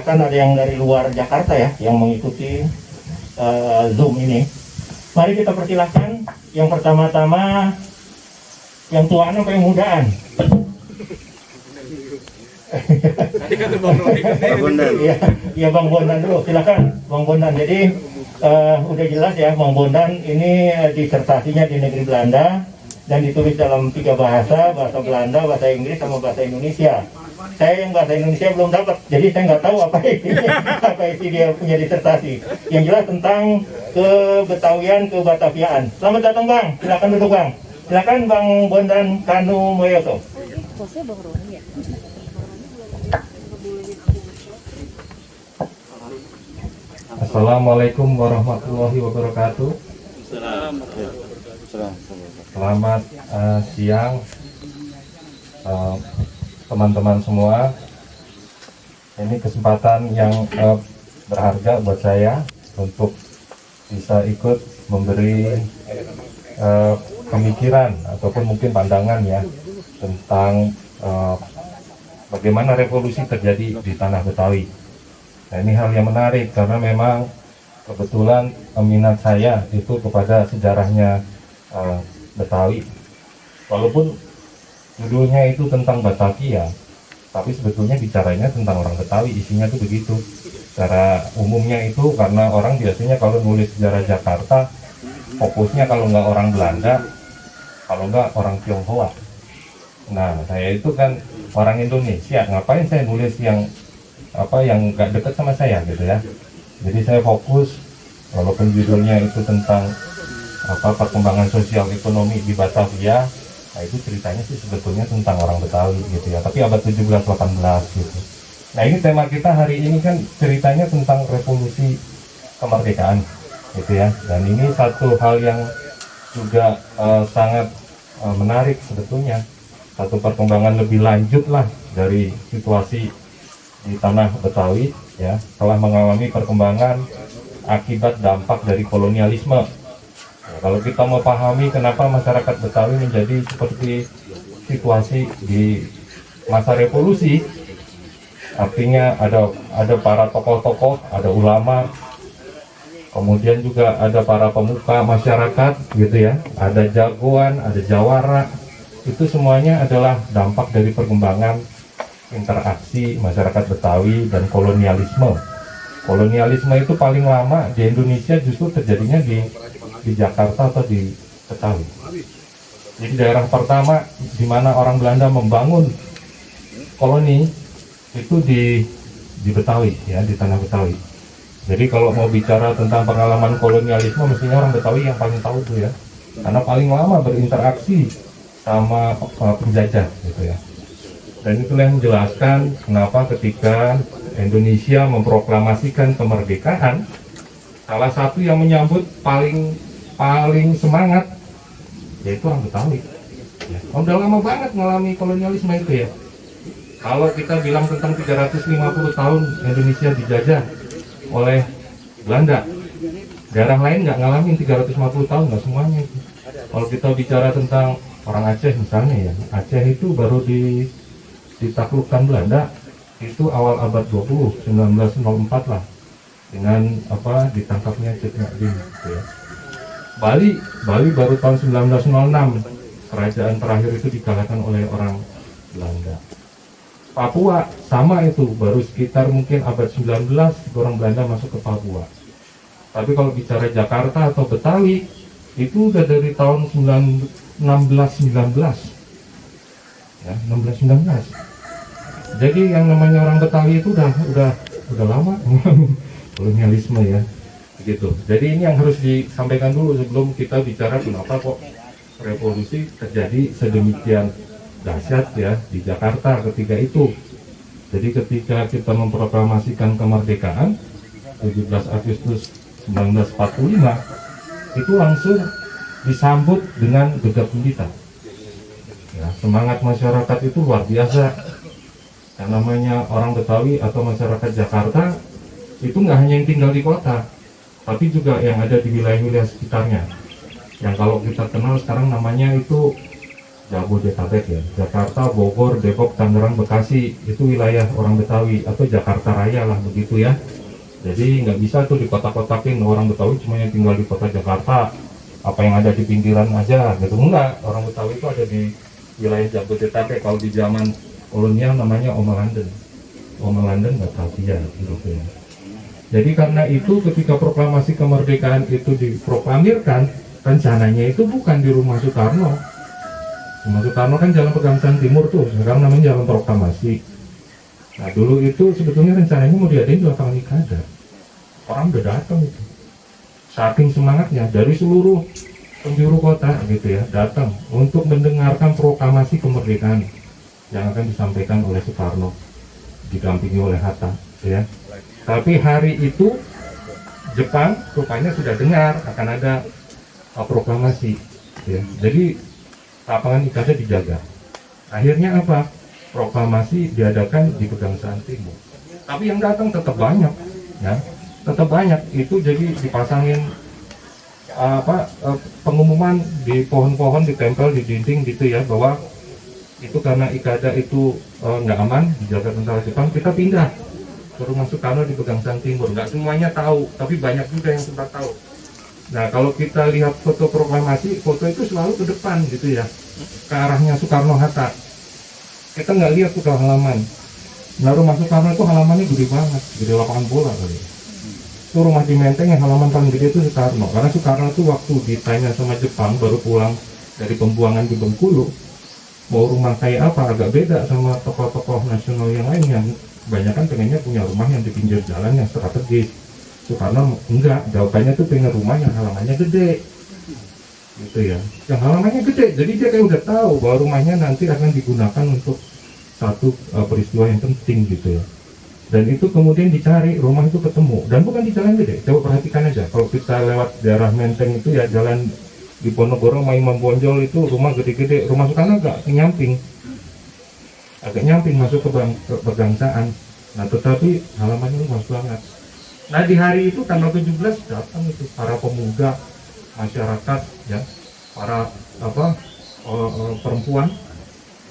persilahkan ada yang dari luar Jakarta ya yang mengikuti Zoom ini. Mari kita persilahkan yang pertama-tama yang tuaan apa yang mudaan? Tadi kata Bang Roni kan Iya Bang Bondan dulu, silakan Bang Bondan. Jadi udah jelas ya Bang Bondan ini disertasinya di negeri Belanda dan ditulis dalam 3 bahasa, bahasa Belanda, bahasa Inggris, sama bahasa Indonesia. Saya yang bahasa Indonesia belum dapat, jadi saya nggak tahu apa isi dia punya disertasi. Yang jelas tentang kebetawian, kebataviaan. Selamat datang Bang, silakan duduk Bang. Silakan Bang Bondan Kanu Moyoto. Assalamualaikum warahmatullahi wabarakatuh. Selamat siang teman-teman semua. Ini kesempatan yang berharga buat saya untuk bisa ikut memberi pemikiran ataupun mungkin pandangan ya tentang bagaimana revolusi terjadi di tanah Betawi. Nah, ini hal yang menarik karena memang kebetulan minat saya itu kepada sejarahnya Betawi. Walaupun judulnya itu tentang Batavia, tapi sebetulnya bicaranya tentang orang Betawi, isinya tuh begitu. Secara umumnya itu karena orang biasanya kalau nulis sejarah Jakarta, fokusnya kalau nggak orang Belanda, kalau nggak orang Tionghoa. Nah, saya itu kan orang Indonesia, ngapain saya nulis yang nggak dekat sama saya gitu ya. Jadi saya fokus, walaupun judulnya itu tentang perkembangan sosial ekonomi di Batavia, nah itu ceritanya sih sebetulnya tentang orang Betawi gitu ya, tapi abad 17-18 gitu. Nah ini tema kita hari ini kan ceritanya tentang revolusi kemerdekaan gitu ya, dan ini satu hal yang juga sangat menarik sebetulnya, satu perkembangan lebih lanjut lah dari situasi di tanah Betawi ya, telah mengalami perkembangan akibat dampak dari kolonialisme. Nah, kalau kita mau pahami kenapa masyarakat Betawi menjadi seperti situasi di masa revolusi, artinya ada para tokoh-tokoh, ada ulama, kemudian juga ada para pemuka masyarakat gitu ya, ada jagoan, ada jawara, itu semuanya adalah dampak dari perkembangan interaksi masyarakat Betawi dan kolonialisme. Kolonialisme itu paling lama di Indonesia justru terjadinya di Jakarta atau di Betawi. Jadi daerah pertama di mana orang Belanda membangun koloni itu di Betawi ya, di tanah Betawi. Jadi kalau mau bicara tentang pengalaman kolonialisme, mestinya orang Betawi yang paling tahu tuh ya, karena paling lama berinteraksi sama penjajah gitu ya. Dan itulah yang menjelaskan kenapa ketika Indonesia memproklamasikan kemerdekaan, salah satu yang menyambut paling semangat yaitu orang Betawi. Ya, udah lama banget ngalami kolonialisme itu ya. Kalau kita bilang tentang 350 tahun Indonesia dijajah oleh Belanda, daerah lain nggak ngalamin 350 tahun, nggak semuanya itu. Kalau kita bicara tentang orang Aceh misalnya ya, Aceh itu baru ditaklukkan Belanda itu awal abad 20, 1904 lah, dengan ditangkapnya Cetnya Din gitu ya. Bali baru tahun 1906 kerajaan terakhir itu dikalahkan oleh orang Belanda. Papua sama itu, baru sekitar mungkin abad 19 orang Belanda masuk ke Papua. Tapi kalau bicara Jakarta atau Betawi itu udah dari tahun 1619 ya, 1619. Jadi yang namanya orang Betawi itu udah lama kolonialisme ya, gitu. Jadi ini yang harus disampaikan dulu sebelum kita bicara kenapa kok revolusi terjadi sedemikian dahsyat ya di Jakarta ketika itu. Jadi ketika kita memproklamasikan kemerdekaan 17 Agustus 1945 itu langsung disambut dengan gegap gempita. Ya, semangat masyarakat itu luar biasa. Yang namanya orang Betawi atau masyarakat Jakarta itu nggak hanya yang tinggal di kota, tapi juga yang ada di wilayah-wilayah sekitarnya. Yang kalau kita kenal sekarang namanya itu Jabodetabek ya, Jakarta, Bogor, Depok, Tangerang, Bekasi, itu wilayah orang Betawi atau Jakarta Raya lah begitu ya. Jadi nggak bisa tuh dikotak-kotakin orang Betawi cuma yang tinggal di kota Jakarta, apa yang ada di pinggiran aja gitu, enggak. Orang Betawi itu ada di wilayah Jabodetabek. Kalau di zaman kolonial namanya Oma London nggak tahu ya gitu ya. Jadi karena itu ketika proklamasi kemerdekaan itu diproklamirkan, rencananya itu bukan di rumah Soekarno. Rumah Soekarno kan Jalan Pegangsaan Timur tuh, sekarang namanya Jalan Proklamasi. Nah dulu itu sebetulnya rencananya mau diadain di lapangan Ikada. Orang udah datang itu, saking semangatnya dari seluruh penjuru kota gitu ya, datang untuk mendengarkan proklamasi kemerdekaan yang akan disampaikan oleh Soekarno, didampingi oleh Hatta ya. Tapi hari itu Jepang rupanya sudah dengar akan ada proklamasi ya. Jadi lapangan Ikada dijaga. Akhirnya apa? Proklamasi diadakan di Pegangsaan Timur. Tapi yang datang tetap banyak ya. Tetap banyak. Itu jadi dipasangin pengumuman di pohon-pohon, ditempel di dinding gitu ya, bahwa itu karena Ikada itu nggak aman, dijaga tentara Jepang, kita pindah ke rumah Soekarno di Pegangsaan Timur. Nggak semuanya tahu, tapi banyak juga yang sempat tahu. Nah kalau kita lihat foto proklamasi, foto itu selalu ke depan gitu ya, ke arahnya Soekarno-Hatta. Kita nggak lihat tuh ke halaman. Nah rumah Soekarno itu halamannya gede banget, gede lapangan bola kali. Itu rumah di Menteng yang halaman paling gede itu Soekarno. Karena Soekarno itu waktu ditanya sama Jepang baru pulang dari pembuangan di Bengkulu, mau rumah kayak apa, agak beda sama tokoh-tokoh nasional yang lain yang kebanyakan pengennya punya rumah yang di pinggir jalan yang strategis. Soekarno enggak, jawabannya tuh pengen rumah yang halamannya gede gitu ya, yang halamannya gede, jadi dia kayak udah tahu bahwa rumahnya nanti akan digunakan untuk satu peristiwa yang penting gitu ya. Dan itu kemudian dicari, rumah itu ketemu, dan bukan di jalan gede. Coba perhatikan aja, kalau kita lewat daerah Menteng itu ya, jalan di Ponorogo, Imam Bonjol itu rumah gede-gede. Rumah Soekarno agak nyamping masuk ke Pegangsaan. Nah tetapi halamannya luas banget. Nah di hari itu tanggal 17 datang itu para pemuda, masyarakat ya, para perempuan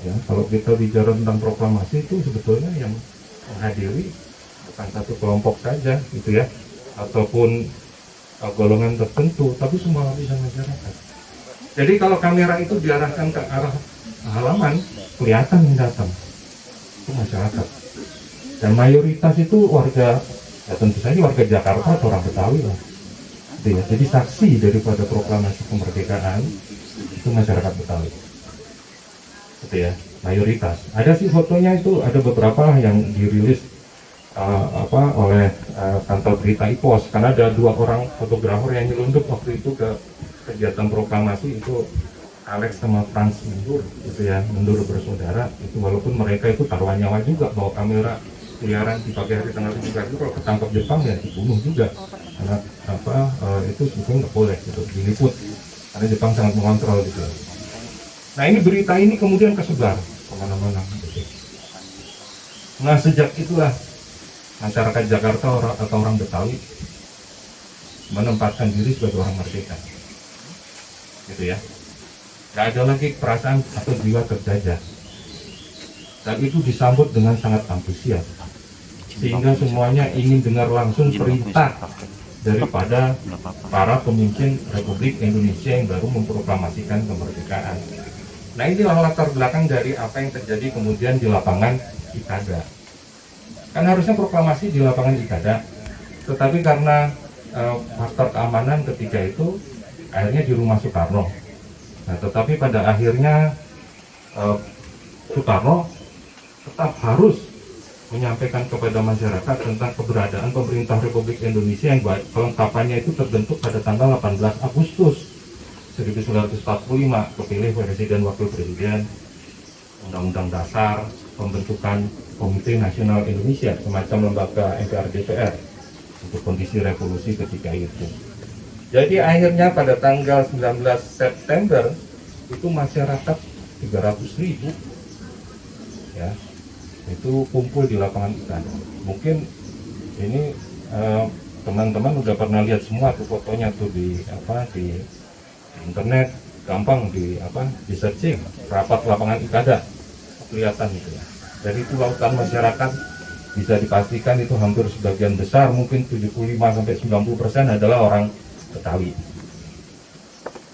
ya. Kalau kita bicara tentang proklamasi itu sebetulnya yang menghadiri bukan satu kelompok saja gitu ya, ataupun golongan tertentu, tapi semua lapisan masyarakat. Jadi kalau kamera itu diarahkan ke arah halaman, kelihatan yang datang itu masyarakat, dan mayoritas itu warga, ya tentu saja warga Jakarta atau orang Betawi lah gitu ya. Jadi saksi daripada proklamasi kemerdekaan itu masyarakat Betawi gitu ya, mayoritas. Ada sih fotonya itu, ada beberapa yang dirilis oleh kantor berita IPOS, karena ada 2 orang fotografer yang nyelundup waktu itu ke kegiatan proklamasi itu, Alex sama Franz mundur gitu ya, mundur bersaudara itu, walaupun mereka itu taruhan nyawa juga, bawa kamera keliaran di pagi hari tanggal 17 itu, kalau ketangkap Jepang ya dibunuh juga, karena itu sebetulnya nggak boleh gitu diliput, karena Jepang sangat mengontrol gitu. Nah ini berita ini kemudian kesebar kemana-mana gitu. Nah sejak itulah masyarakat Jakarta atau orang Betawi menempatkan diri sebagai orang merdeka gitu ya. Nggak ada lagi perasaan atau jiwa terjajah, dan itu disambut dengan sangat antusias, sehingga semuanya ingin dengar langsung perintah daripada para pemimpin Republik Indonesia yang baru memproklamasikan kemerdekaan. Nah inilah latar belakang dari apa yang terjadi kemudian di lapangan Ikada. Kan harusnya proklamasi di lapangan Ikada, tetapi karena faktor keamanan ketika itu akhirnya di rumah Soekarno. Nah tetapi pada akhirnya Soekarno tetap harus menyampaikan kepada masyarakat tentang keberadaan pemerintah Republik Indonesia yang kelengkapannya itu terbentuk pada tanggal 18 Agustus 1945, kepilih Presiden Wakil Presiden, Undang-Undang Dasar, pembentukan Komite Nasional Indonesia, semacam lembaga MPR DPR untuk kondisi revolusi ketika itu. Jadi akhirnya pada tanggal 19 September itu masyarakat 300.000 ya, itu kumpul di lapangan Ikada. Mungkin ini teman-teman udah pernah lihat semua tuh fotonya tuh di internet, gampang di searching rapat lapangan Ikada, kelihatan gitu ya. Dari itu lautan masyarakat bisa dipastikan itu hampir sebagian besar, mungkin 75-90% adalah orang Betawi.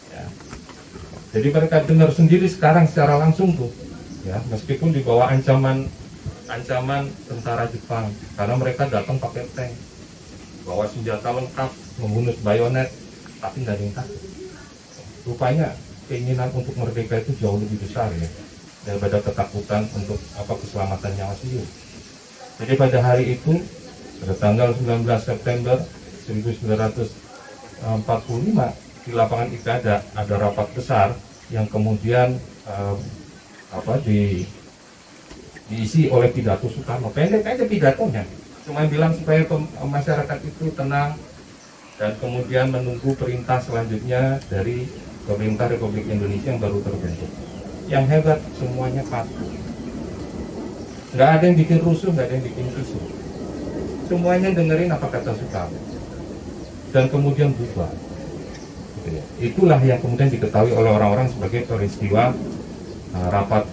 Ya. Jadi mereka dengar sendiri sekarang secara langsung tuh, ya, meskipun di bawah ancaman tentara Jepang, karena mereka datang pakai tank, bawa senjata lengkap, membunuh bayonet, tapi nggak ada yang takut. Rupanya keinginan untuk merdeka itu jauh lebih besar ya daripada ketakutan untuk keselamatan nyawa sendiri. Jadi pada hari itu, pada tanggal 19 September 1945 di lapangan Ikada ada rapat besar yang kemudian diisi oleh pidato Soekarno. Pendek aja pidatonya, cuma bilang supaya masyarakat itu tenang dan kemudian menunggu perintah selanjutnya dari pemerintah Republik Indonesia yang baru terbentuk. Yang hebat semuanya patuh. Nggak ada yang bikin rusuh, nggak ada yang bikin kisruh. Semuanya dengerin apa kata Soekarno dan kemudian bubar. Gitu ya. Itulah yang kemudian diketahui oleh orang-orang sebagai peristiwa rapat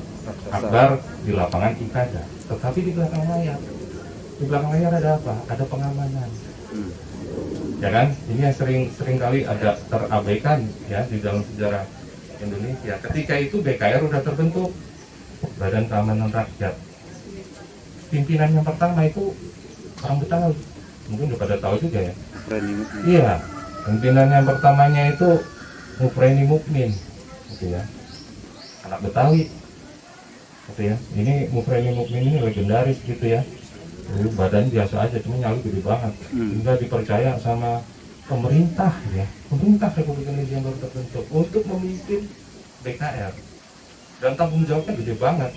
akbar di lapangan Ikada. Tetapi di belakang layar ada apa? Ada pengamanan. Ya kan? Ini yang sering kali agak terabaikan ya di dalam sejarah Indonesia. Ketika itu BKR udah terbentuk, Badan Keamanan Rakyat. Pimpinan yang pertama itu orang Betawi, mungkin udah pada tahu juga ya. Iya, pimpinan yang pertamanya itu Mufreni Mukmin, gitu ya, anak Betawi, gitu ya. Ini Mufreni Mukmin ini legendaris gitu ya. Dulu badan biasa aja, cuma nyali gede banget. Hingga dipercaya sama pemerintah ya, pemerintah Republik Indonesia yang baru terbentuk untuk memimpin BKR. Dan tanggung jawabnya gede banget.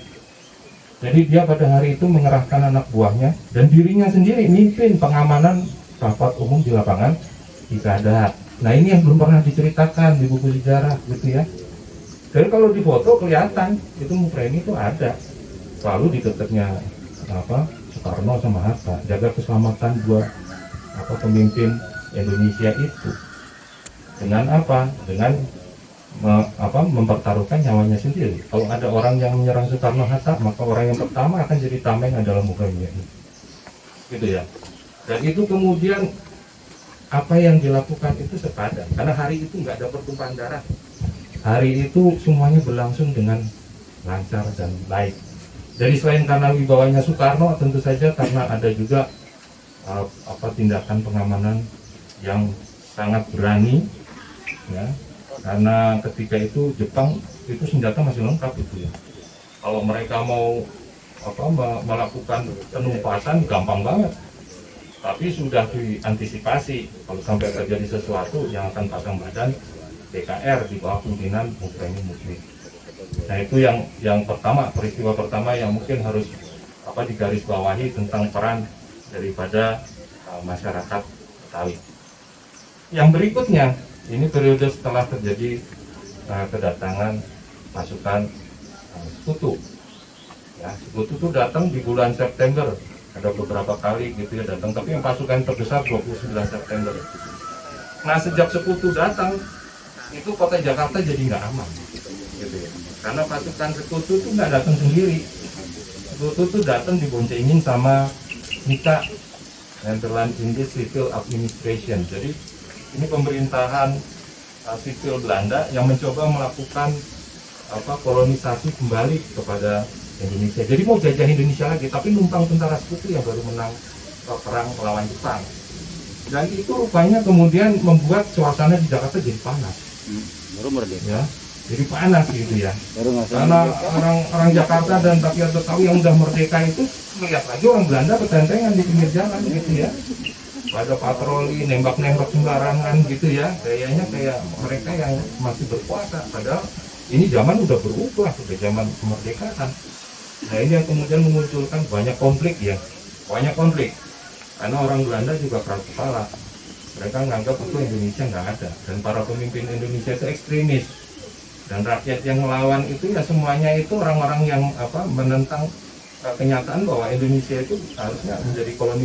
Jadi dia pada hari itu mengerahkan anak buahnya dan dirinya sendiri mimpin pengamanan rapat umum di lapangan Ikada. Nah ini yang belum pernah diceritakan di buku sejarah gitu ya. Jadi kalau di foto kelihatan itu Mufreni itu ada. Selalu di dekatnya Soekarno sama Hatta, jaga keselamatan dua pemimpin Indonesia itu. Dengan apa? Dengan mempertaruhkan nyawanya sendiri. Kalau ada orang yang menyerang Soekarno Hatta, maka orang yang pertama akan jadi tameng adalah Mufreni, gitu ya. Dan itu kemudian apa yang dilakukan itu sepadan, karena hari itu nggak ada pertumpahan darah. Hari itu semuanya berlangsung dengan lancar dan baik. Jadi selain karena wibawanya Soekarno, tentu saja karena ada juga tindakan pengamanan yang sangat berani, ya. Karena ketika itu Jepang itu senjata masih lengkap itu ya. Kalau mereka mau melakukan penumpasan gampang banget. Tapi sudah diantisipasi kalau sampai terjadi sesuatu yang akan pasang badan BKR di bawah pimpinan Mufreni Mukmin. Nah itu yang pertama, peristiwa pertama yang mungkin harus digarisbawahi tentang peran daripada masyarakat Betawi. Yang berikutnya, ini periode setelah terjadi kedatangan pasukan Sekutu. Ya, Sekutu itu datang di bulan September, ada beberapa kali gitu ya datang, tapi yang pasukan terbesar 29 September. Nah sejak Sekutu datang, itu kota Jakarta jadi nggak aman, gitu ya. Karena pasukan Sekutu itu nggak datang sendiri. Sekutu itu datang diboncengin sama NICA, Netherlands Indies Civil Administration. Jadi ini pemerintahan sipil Belanda yang mencoba melakukan kolonisasi kembali kepada Indonesia. Jadi mau jajah Indonesia lagi, tapi numpang tentara Sekutu yang baru menang perang melawan Jepang. Dan itu rupanya kemudian membuat suasana di Jakarta jadi panas. Baru merdeka. Ya, jadi panas gitu ya. Karena orang Jakarta dan rakyat Betawi yang udah merdeka itu melihat lagi orang Belanda bertentangan di pinggir jalan gitu ya. Pada patroli, nembak-nembak sembarangan gitu ya. Kayaknya kayak mereka yang masih berkuasa. Padahal ini zaman udah berubah, sudah zaman kemerdekaan. Nah ini yang kemudian memunculkan banyak konflik ya. Banyak konflik. Karena orang Belanda juga keras kepala. Mereka menganggap itu Indonesia nggak ada. Dan para pemimpin Indonesia itu ekstremis. Dan rakyat yang melawan itu ya semuanya itu orang-orang yang menentang kenyataan bahwa Indonesia itu harusnya menjadi koloni